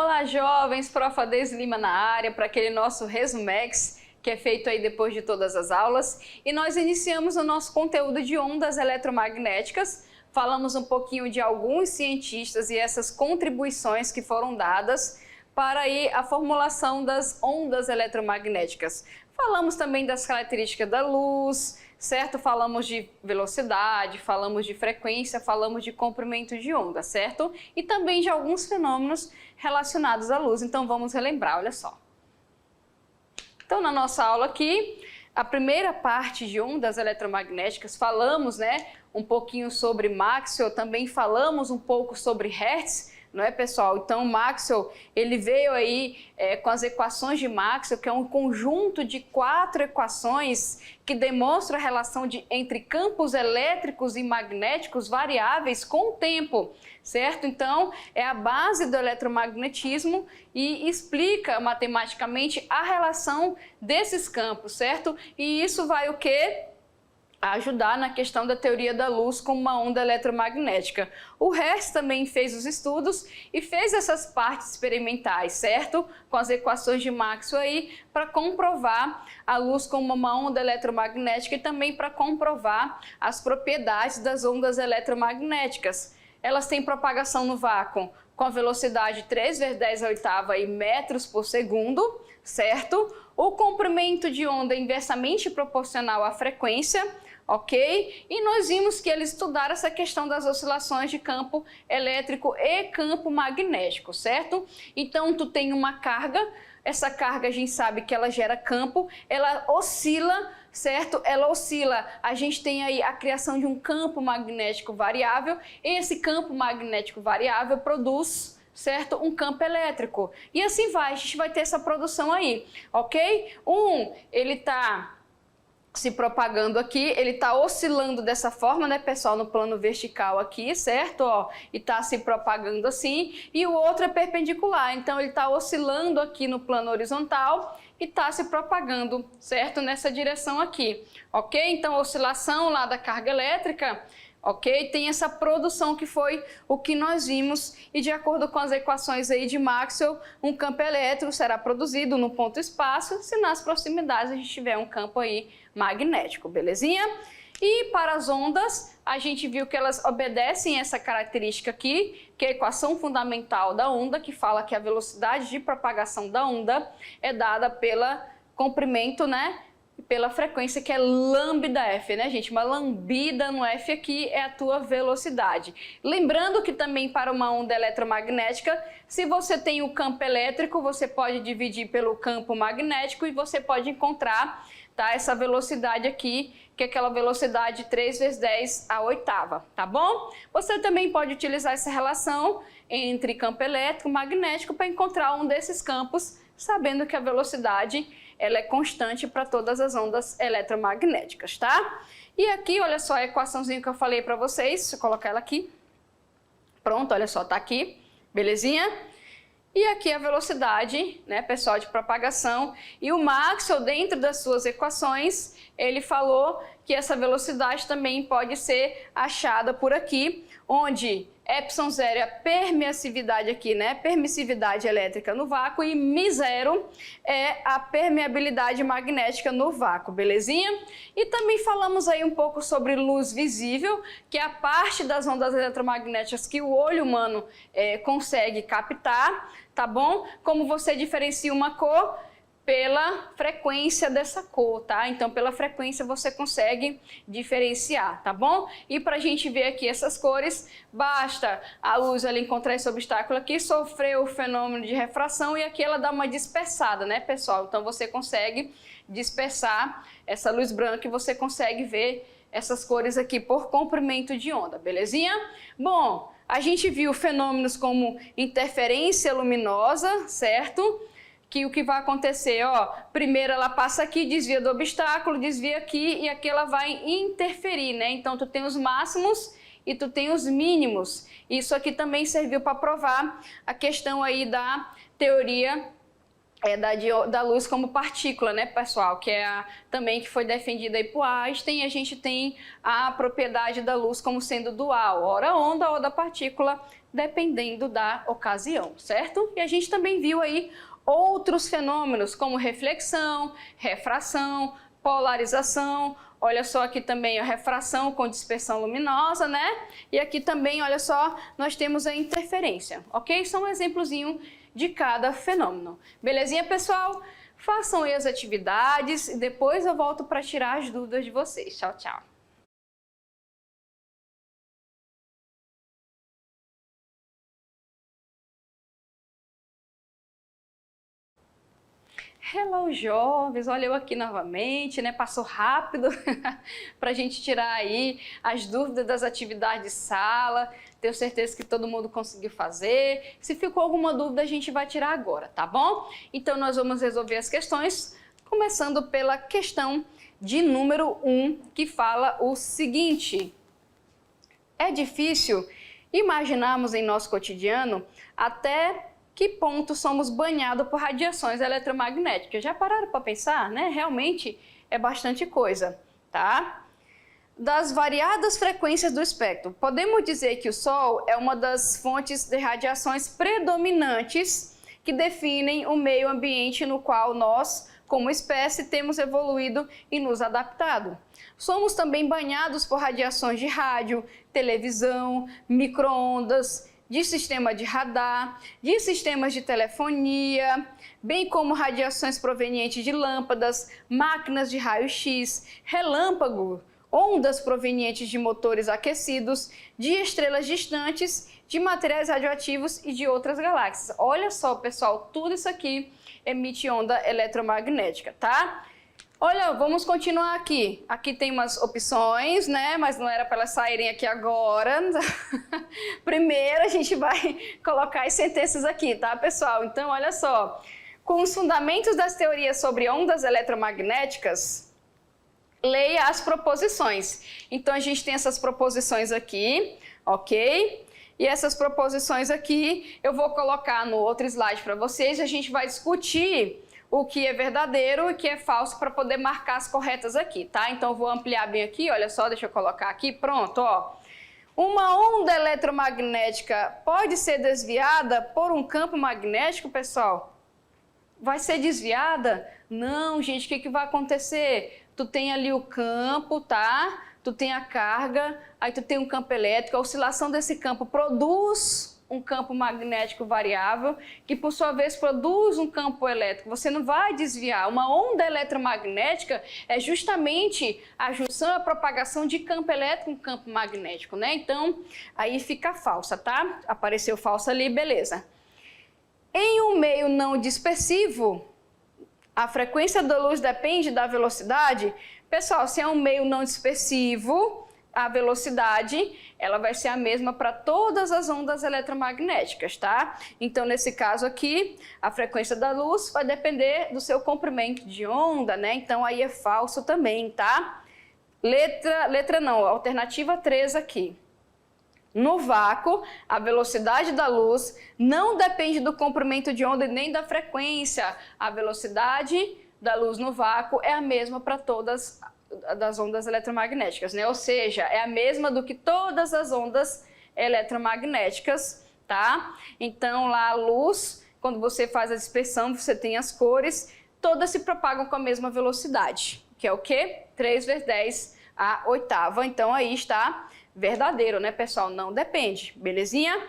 Olá, jovens, Prof. Deise Lima na área para aquele nosso Resumex, que é feito aí depois de todas as aulas. E nós iniciamos o nosso conteúdo de ondas eletromagnéticas. Falamos um pouquinho de alguns cientistas e essas contribuições que foram dadas para aí a formulação das ondas eletromagnéticas. Falamos também das características da luz, certo? Falamos de velocidade, falamos de frequência, falamos de comprimento de onda, certo? E também de alguns fenômenos relacionados à luz. Então vamos relembrar, olha só. Então na nossa aula aqui, a primeira parte de ondas eletromagnéticas, falamos, um pouquinho sobre Maxwell, também falamos um pouco sobre Hertz, não é, pessoal? Então, Maxwell, ele veio aí com as equações de Maxwell, que é um conjunto de 4 equações que demonstra a relação entre campos elétricos e magnéticos variáveis com o tempo, certo? Então, é a base do eletromagnetismo e explica matematicamente a relação desses campos, certo? E isso vai o quê? Ajudar na questão da teoria da luz como uma onda eletromagnética. O Hertz também fez os estudos e fez essas partes experimentais, certo? Com as equações de Maxwell aí, para comprovar a luz como uma onda eletromagnética e também para comprovar as propriedades das ondas eletromagnéticas. Elas têm propagação no vácuo com a velocidade 3 vezes 10 à oitava em metros por segundo, certo? O comprimento de onda é inversamente proporcional à frequência, ok? E nós vimos que eles estudaram essa questão das oscilações de campo elétrico e campo magnético, certo? Então, tu tem uma carga, essa carga a gente sabe que ela gera campo, ela oscila, certo? Ela oscila, a gente tem aí a criação de um campo magnético variável, e esse campo magnético variável produz, certo? Um campo elétrico. E assim vai, a gente vai ter essa produção aí, ok? Ele está se propagando aqui, ele está oscilando dessa forma, né, pessoal, no plano vertical aqui, certo? Ó, e está se propagando assim, e o outro é perpendicular, então ele está oscilando aqui no plano horizontal e está se propagando, certo? Nessa direção aqui, ok? Então, a oscilação lá da carga elétrica, ok? Tem essa produção que foi o que nós vimos e de acordo com as equações aí de Maxwell, um campo elétrico será produzido no ponto espaço se nas proximidades a gente tiver um campo aí magnético, belezinha? E para as ondas, a gente viu que elas obedecem essa característica aqui, que é a equação fundamental da onda, que fala que a velocidade de propagação da onda é dada pelo comprimento, pela frequência, que é lambda F, né, gente? Uma lambida no F aqui é a tua velocidade. Lembrando que também para uma onda eletromagnética, se você tem o campo elétrico, você pode dividir pelo campo magnético e você pode encontrar, tá, essa velocidade aqui, que é aquela velocidade 3 vezes 10 à oitava, tá bom? Você também pode utilizar essa relação entre campo elétrico e magnético para encontrar um desses campos, sabendo que a velocidade ela é constante para todas as ondas eletromagnéticas, tá? E aqui, olha só a equaçãozinha que eu falei para vocês, deixa eu colocar ela aqui. Pronto, olha só, tá aqui, belezinha? E aqui a velocidade, né, pessoal, de propagação. E o Maxwell, dentro das suas equações, ele falou que essa velocidade também pode ser achada por aqui, onde ε0 é a permeabilidade aqui, né? Permissividade elétrica no vácuo e μ0 é a permeabilidade magnética no vácuo, belezinha? E também falamos aí um pouco sobre luz visível, que é a parte das ondas eletromagnéticas que o olho humano consegue captar, tá bom? Como você diferencia uma cor? Pela frequência dessa cor, tá? Então, pela frequência você consegue diferenciar, tá bom? E para a gente ver aqui essas cores, basta a luz ali encontrar esse obstáculo aqui, sofrer o fenômeno de refração e aqui ela dá uma dispersada, né, pessoal? Então, você consegue dispersar essa luz branca e você consegue ver essas cores aqui por comprimento de onda, belezinha? Bom, a gente viu fenômenos como interferência luminosa, certo? Que o que vai acontecer, ó, primeiro ela passa aqui, desvia do obstáculo, desvia aqui e aqui ela vai interferir, né? Então tu tem os máximos e tu tem os mínimos. Isso aqui também serviu para provar a questão aí da teoria da luz como partícula, né, pessoal? Que é também que foi defendida aí por Einstein. A gente tem a propriedade da luz como sendo dual, ora onda, ora partícula dependendo da ocasião, certo? E a gente também viu aí outros fenômenos como reflexão, refração, polarização. Olha só aqui também a refração com dispersão luminosa, né? E aqui também, olha só, nós temos a interferência, ok? São um exemplozinho de cada fenômeno. Belezinha, pessoal? Façam aí as atividades e depois eu volto para tirar as dúvidas de vocês. Tchau, tchau. Hello, jovens! Olha eu aqui novamente, né? Passou rápido para a gente tirar aí as dúvidas das atividades de sala. Tenho certeza que todo mundo conseguiu fazer. Se ficou alguma dúvida, a gente vai tirar agora, tá bom? Então, nós vamos resolver as questões, começando pela questão de número 1, que fala o seguinte. É difícil imaginarmos em nosso cotidiano até que ponto somos banhados por radiações eletromagnéticas. Já pararam para pensar, né? Realmente é bastante coisa, tá? Das variadas frequências do espectro, podemos dizer que o Sol é uma das fontes de radiações predominantes que definem o meio ambiente no qual nós, como espécie, temos evoluído e nos adaptado. Somos também banhados por radiações de rádio, televisão, micro-ondas, de sistema de radar, de sistemas de telefonia, bem como radiações provenientes de lâmpadas, máquinas de raio-x, relâmpago, ondas provenientes de motores aquecidos, de estrelas distantes, de materiais radioativos e de outras galáxias. Olha só, pessoal, tudo isso aqui emite onda eletromagnética, tá? Olha, vamos continuar aqui. Aqui tem umas opções, né? Mas não era para elas saírem aqui agora. Primeiro a gente vai colocar as sentenças aqui, tá, pessoal? Então, olha só. Com os fundamentos das teorias sobre ondas eletromagnéticas, leia as proposições. Então, a gente tem essas proposições aqui, ok? E essas proposições aqui eu vou colocar no outro slide para vocês. A gente vai discutir o que é verdadeiro e o que é falso para poder marcar as corretas aqui, tá? Então, eu vou ampliar bem aqui, olha só, deixa eu colocar aqui, pronto, ó. Uma onda eletromagnética pode ser desviada por um campo magnético, pessoal? Vai ser desviada? Não, gente, o que vai acontecer? Tu tem ali o campo, tá? Tu tem a carga, aí tu tem um campo elétrico, a oscilação desse campo produz um campo magnético variável, que por sua vez produz um campo elétrico. Você não vai desviar. Uma onda eletromagnética é justamente a junção, a propagação de campo elétrico com campo magnético, né? Então, aí fica falsa, tá? Apareceu falsa ali, beleza. Em um meio não dispersivo, a frequência da luz depende da velocidade. Pessoal, se é um meio não dispersivo, a velocidade ela vai ser a mesma para todas as ondas eletromagnéticas, tá? Então, nesse caso aqui, a frequência da luz vai depender do seu comprimento de onda, né? Então, aí é falso também, tá? Letra não, alternativa 3 aqui. No vácuo, a velocidade da luz não depende do comprimento de onda e nem da frequência. A velocidade da luz no vácuo é a mesma para todas das ondas eletromagnéticas, né? Ou seja, é a mesma do que todas as ondas eletromagnéticas, tá? Então, lá a luz, quando você faz a dispersão, você tem as cores, todas se propagam com a mesma velocidade, que é o quê? 3 vezes 10 a oitava. Então, aí está verdadeiro, né, pessoal? Não depende, belezinha?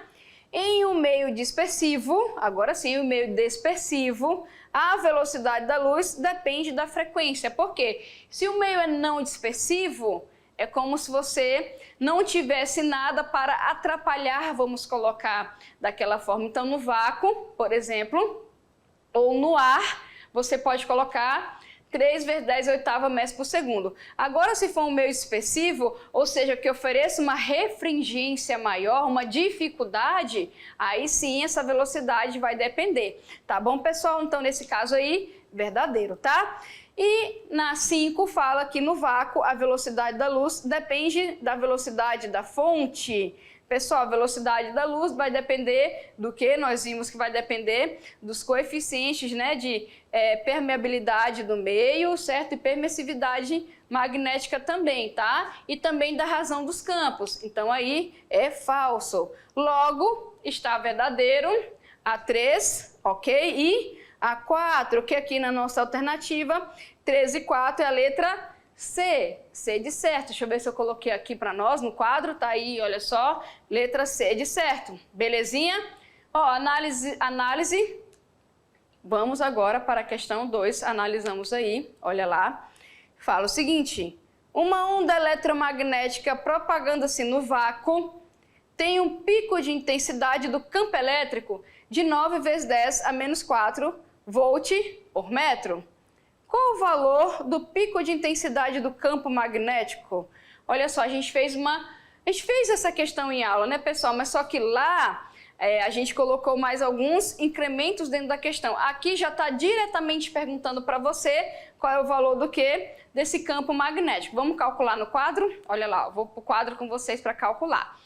Em um meio dispersivo, agora sim, o meio dispersivo, a velocidade da luz depende da frequência. Por quê? Se o meio é não dispersivo, é como se você não tivesse nada para atrapalhar, vamos colocar daquela forma. Então, no vácuo, por exemplo, ou no ar, você pode colocar 3 vezes 10 oitava metros por segundo. Agora, se for um meio dispersivo, ou seja, que ofereça uma refringência maior, uma dificuldade, aí sim essa velocidade vai depender. Tá bom, pessoal? Então, nesse caso aí, verdadeiro, tá? E na 5 fala que no vácuo a velocidade da luz depende da velocidade da fonte. Pessoal, a velocidade da luz vai depender do que? Nós vimos que vai depender dos coeficientes, né, de permeabilidade do meio, certo? E permissividade magnética também, tá? E também da razão dos campos. Então, aí é falso. Logo, está verdadeiro, A3, ok? E A4, que aqui na nossa alternativa, 3 e 4 é a letra C, C de certo. Deixa eu ver se eu coloquei aqui para nós no quadro, tá aí, olha só, letra C de certo, belezinha? Ó, análise, vamos agora para a questão 2, analisamos aí, olha lá, fala o seguinte, uma onda eletromagnética propagando-se no vácuo tem um pico de intensidade do campo elétrico de 9 vezes 10 a menos 4 volt por metro. Qual o valor do pico de intensidade do campo magnético? Olha só, a gente fez essa questão em aula, né, pessoal? Mas só que lá a gente colocou mais alguns incrementos dentro da questão. Aqui já está diretamente perguntando para você qual é o valor do quê? Desse campo magnético. Vamos calcular no quadro? Olha lá, eu vou para o quadro com vocês para calcular.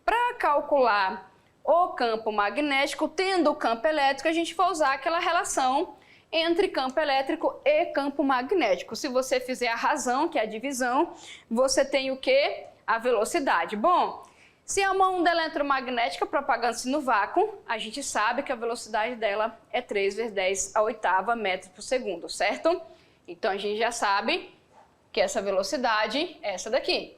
Para calcular o campo magnético, tendo o campo elétrico, a gente vai usar aquela relação entre campo elétrico e campo magnético. Se você fizer a razão, que é a divisão, você tem o quê? A velocidade. Bom, se é uma onda eletromagnética propagando-se no vácuo, a gente sabe que a velocidade dela é 3 vezes 10 a oitava metro por segundo, certo? Então a gente já sabe que essa velocidade é essa daqui.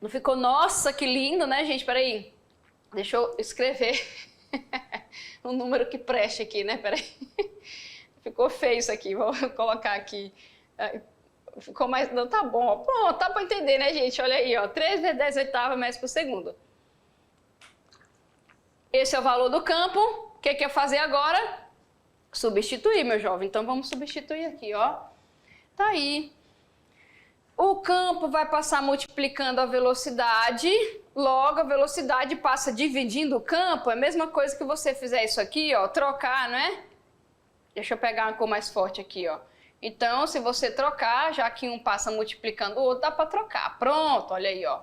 Não ficou? Nossa, que lindo, né, gente? Peraí. Deixa eu escrever um número que preste aqui, né? Peraí. Ficou feio isso aqui. Vou colocar aqui. Ficou mais... Não, tá bom. Pronto, tá para entender, né, gente? Olha aí, ó. 3 vezes 10 oitavas metros por segundo. Esse é o valor do campo. O que eu fazer agora? Substituir, meu jovem. Então, vamos substituir aqui, ó. Tá aí. O campo vai passar multiplicando a velocidade, logo a velocidade passa dividindo o campo, é a mesma coisa que você fizer isso aqui, ó, trocar, não é? Deixa eu pegar uma cor mais forte aqui, ó. Então, se você trocar, já que um passa multiplicando o outro, dá para trocar. Pronto, olha aí, ó.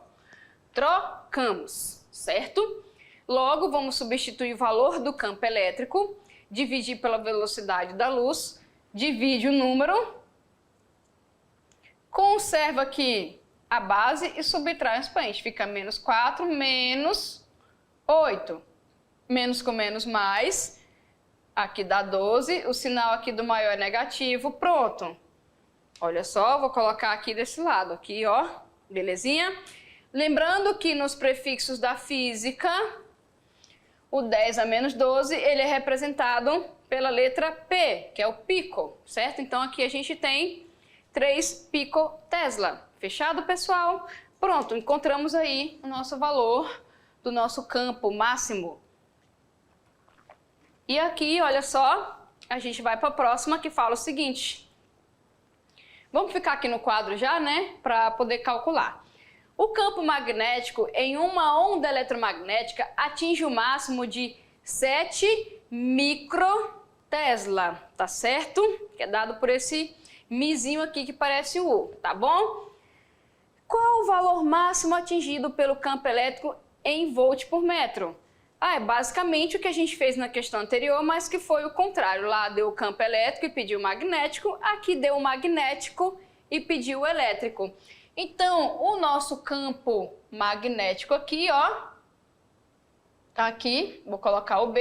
Trocamos, certo? Logo, vamos substituir o valor do campo elétrico, dividir pela velocidade da luz, divide o número, conserva aqui a base e subtrai o expoente. Fica menos 4 menos 8. Menos com menos mais. Aqui dá 12. O sinal aqui do maior é negativo. Pronto. Olha só, vou colocar aqui desse lado. Aqui, ó. Belezinha? Lembrando que nos prefixos da física, o 10 a menos 12, ele é representado pela letra P, que é o pico, certo? Então aqui a gente tem 3 picotesla. Fechado, pessoal? Pronto, encontramos aí o nosso valor do nosso campo máximo. E aqui, olha só, a gente vai para a próxima que fala o seguinte. Vamos ficar aqui no quadro já, né? Para poder calcular. O campo magnético em uma onda eletromagnética atinge o máximo de 7 microtesla, tá certo? Que é dado por esse mizinho aqui que parece o U, tá bom? Qual o valor máximo atingido pelo campo elétrico em volt por metro? É basicamente o que a gente fez na questão anterior, mas que foi o contrário. Lá deu o campo elétrico e pediu o magnético, aqui deu o magnético e pediu o elétrico. Então, o nosso campo magnético aqui, ó, aqui, vou colocar o B,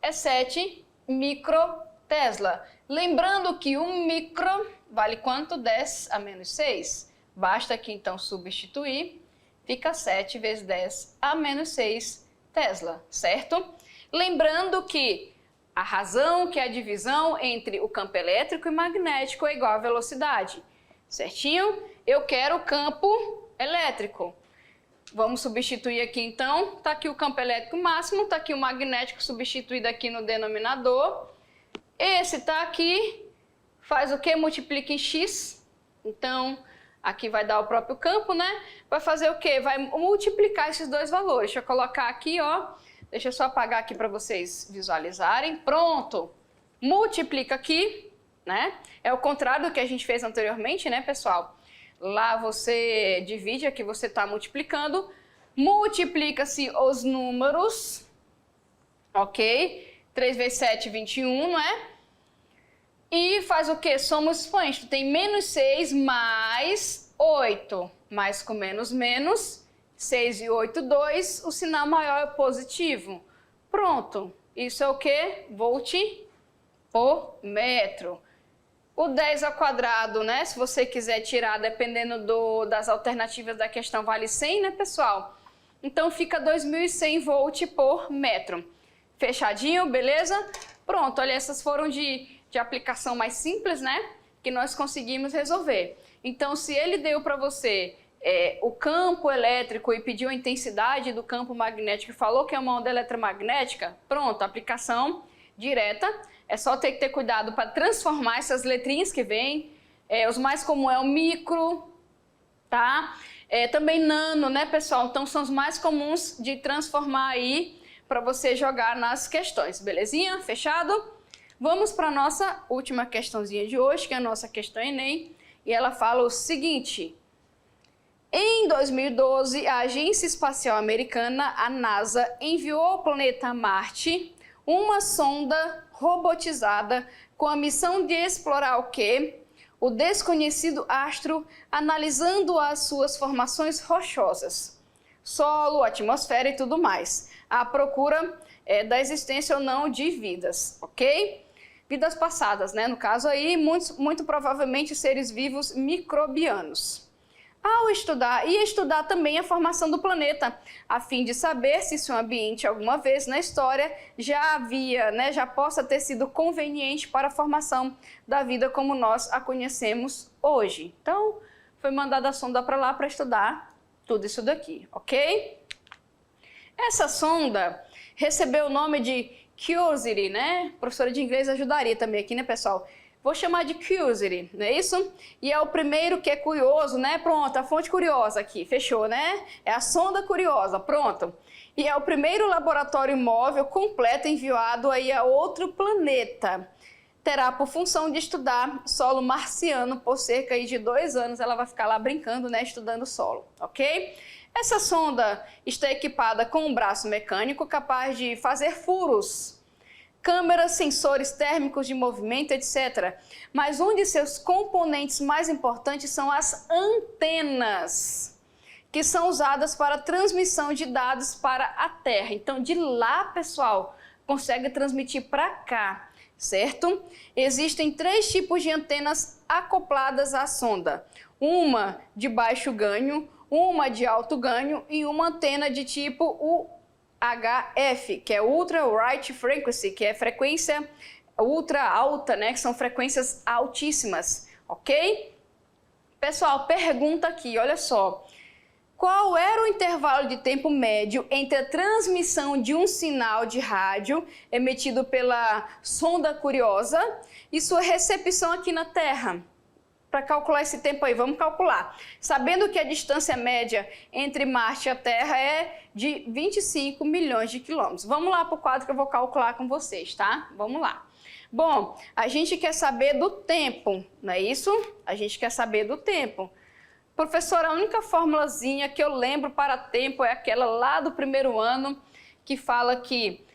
é 7 microtesla. Lembrando que 1 micro vale quanto? 10 a menos 6. Basta aqui então substituir, fica 7 vezes 10 a menos 6 tesla, certo? Lembrando que a razão, que é a divisão entre o campo elétrico e magnético, é igual à velocidade, certinho? Eu quero o campo elétrico. Vamos substituir aqui então, tá aqui o campo elétrico máximo, tá aqui o magnético substituído aqui no denominador. Esse tá aqui, faz o que? Multiplica em x, então aqui vai dar o próprio campo, né? Vai fazer o quê? Vai multiplicar esses dois valores. Deixa eu colocar aqui, ó, deixa eu só apagar aqui para vocês visualizarem. Pronto, multiplica aqui, né? É o contrário do que a gente fez anteriormente, né, pessoal? Lá você divide, aqui você está multiplicando, multiplica-se os números, ok? 3 vezes 7, 21, não é? E faz o quê? Soma os expoentes. Tem menos 6 mais 8. mais com menos, menos. 6 e 8, 2. O sinal maior é positivo. Pronto. Isso é o quê? Volt por metro. O 10 ao quadrado, né? Se você quiser tirar, dependendo das alternativas da questão, vale 100, né, pessoal? Então, fica 2.100 volt por metro. Fechadinho, beleza? Pronto, olha, essas foram de aplicação mais simples, né? Que nós conseguimos resolver. Então, se ele deu para você o campo elétrico e pediu a intensidade do campo magnético e falou que é uma onda eletromagnética, pronto, aplicação direta. É só ter que ter cuidado para transformar essas letrinhas que vêm. Os mais comuns é o micro, tá? Também nano, né, pessoal? Então, são os mais comuns de transformar aí para você jogar nas questões, belezinha? Fechado? Vamos para a nossa última questãozinha de hoje, que é a nossa questão Enem. E ela fala o seguinte: em 2012, a Agência Espacial Americana, a NASA, enviou ao planeta Marte uma sonda robotizada com a missão de explorar o quê? O desconhecido astro, analisando as suas formações rochosas, solo, atmosfera e tudo mais, à procura da existência ou não de vidas, ok? Vidas passadas, né? No caso aí, muito provavelmente seres vivos microbianos. Ao estudar também a formação do planeta, a fim de saber se seu ambiente alguma vez na história já havia, né, já possa ter sido conveniente para a formação da vida como nós a conhecemos hoje. Então, foi mandada a sonda para lá para estudar tudo isso daqui, ok? Essa sonda recebeu o nome de Curiosity, né? A professora de inglês ajudaria também aqui, né, pessoal? Vou chamar de Curiosity, não é isso? E é o primeiro que é curioso, né? Pronto, a fonte curiosa aqui, fechou, né? É a sonda curiosa, pronto. E é o primeiro laboratório móvel completo enviado aí a outro planeta. Terá por função de estudar solo marciano por cerca aí de 2 anos. Ela vai ficar lá brincando, né? Estudando solo, ok? Essa sonda está equipada com um braço mecânico capaz de fazer furos, câmeras, sensores térmicos de movimento, etc. Mas um de seus componentes mais importantes são as antenas, que são usadas para transmissão de dados para a Terra. Então, de lá, pessoal, consegue transmitir para cá, certo? Existem 3 tipos de antenas acopladas à sonda. Uma de baixo ganho, uma de alto ganho e uma antena de tipo UHF, que é Ultra Wide Frequency, que é frequência ultra alta, né? Que são frequências altíssimas, ok? Pessoal, pergunta aqui, olha só. Qual era o intervalo de tempo médio entre a transmissão de um sinal de rádio emitido pela sonda curiosa e sua recepção aqui na Terra? Para calcular esse tempo aí, vamos calcular. Sabendo que a distância média entre Marte e a Terra é de 25 milhões de quilômetros. Vamos lá para o quadro que eu vou calcular com vocês, tá? Vamos lá. Bom, a gente quer saber do tempo, não é isso? A gente quer saber do tempo. Professora, a única formulazinha que eu lembro para tempo é aquela lá do primeiro ano, que fala que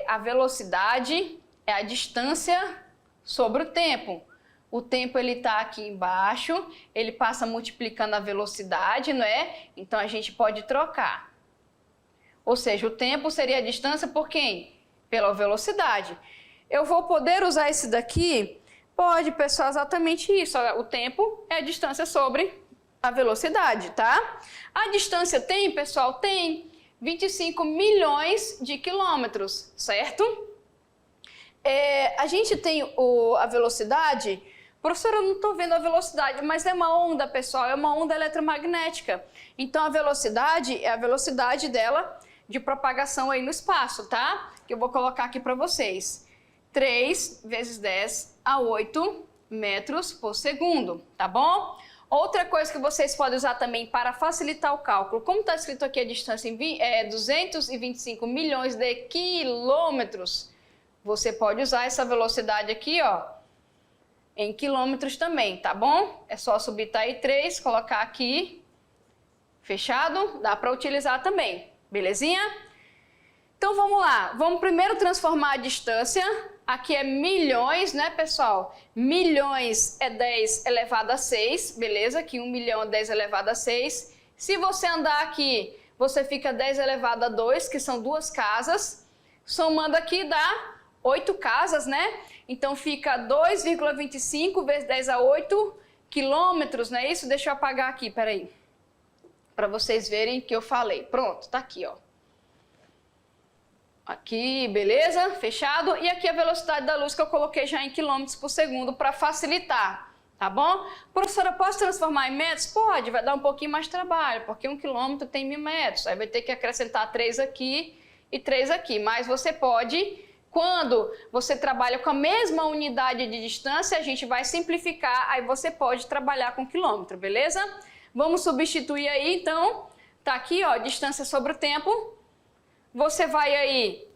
a velocidade é a distância sobre o tempo. O tempo ele está aqui embaixo, ele passa multiplicando a velocidade, não é? Então a gente pode trocar. Ou seja, o tempo seria a distância por quem? Pela velocidade. Eu vou poder usar esse daqui? Pode, pessoal, exatamente isso. O tempo é a distância sobre a velocidade, tá? A distância tem, pessoal? Tem 25 milhões de quilômetros, certo? A gente tem a velocidade. Professora, eu não estou vendo a velocidade, mas é uma onda, pessoal, é uma onda eletromagnética. Então, a velocidade é a velocidade dela de propagação aí no espaço, tá? Que eu vou colocar aqui para vocês. 3 vezes 10 a 8 metros por segundo, tá bom? Outra coisa que vocês podem usar também para facilitar o cálculo, como está escrito aqui a distância em 225 milhões de quilômetros, você pode usar essa velocidade aqui, ó, em quilômetros também, tá bom? É só subir tá aí 3, colocar aqui, fechado, dá para utilizar também, belezinha? Então vamos lá, vamos primeiro transformar a distância. Aqui é milhões, né, pessoal? Milhões é 10 elevado a 6, beleza? Aqui 1 milhão é 10 elevado a 6. Se você andar aqui, você fica 10 elevado a 2, que são 2 casas. Somando aqui dá 8 casas, né? Então fica 2,25 vezes 10 a 8 quilômetros, não é isso? Deixa eu apagar aqui, peraí. Para vocês verem que eu falei. Pronto, tá aqui, ó. Aqui, beleza? Fechado. E aqui a velocidade da luz que eu coloquei já em quilômetros por segundo para facilitar, tá bom? Professora, posso transformar em metros? Pode, vai dar um pouquinho mais de trabalho, porque 1 quilômetro tem 1000 metros. Aí vai ter que acrescentar 3 aqui e 3 aqui. Mas você pode, quando você trabalha com a mesma unidade de distância, a gente vai simplificar, aí você pode trabalhar com quilômetro, beleza? Vamos substituir aí, então, tá aqui, ó, distância sobre o tempo. Você vai aí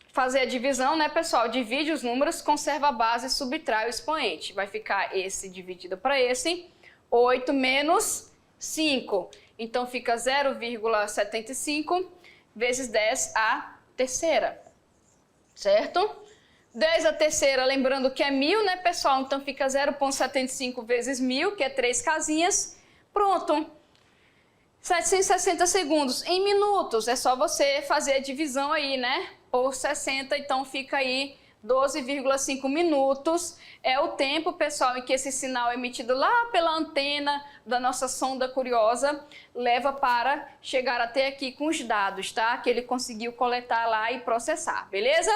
fazer a divisão, né, pessoal? Divide os números, conserva a base, subtrai o expoente. Vai ficar esse dividido para esse, 8 menos 5. Então, fica 0,75 vezes 10 a terceira, certo? 10 a terceira, lembrando que é 1000, né, pessoal? Então, fica 0,75 vezes 1000, que é 3 casinhas. Pronto. 760 segundos. Em minutos, é só você fazer a divisão aí, né? Por 60, então fica aí 12,5 minutos. É o tempo, pessoal, em que esse sinal é emitido lá pela antena da nossa sonda curiosa leva para chegar até aqui com os dados, tá? Que ele conseguiu coletar lá e processar, beleza?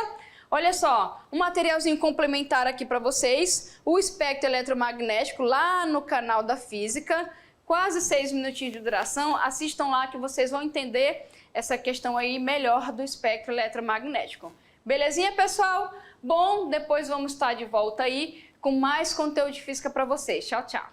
Olha só, um materialzinho complementar aqui para vocês. O espectro eletromagnético lá no canal da Física. Quase 6 minutinhos de duração, assistam lá que vocês vão entender essa questão aí melhor do espectro eletromagnético. Belezinha, pessoal? Bom, depois vamos estar de volta aí com mais conteúdo de física para vocês. Tchau, tchau!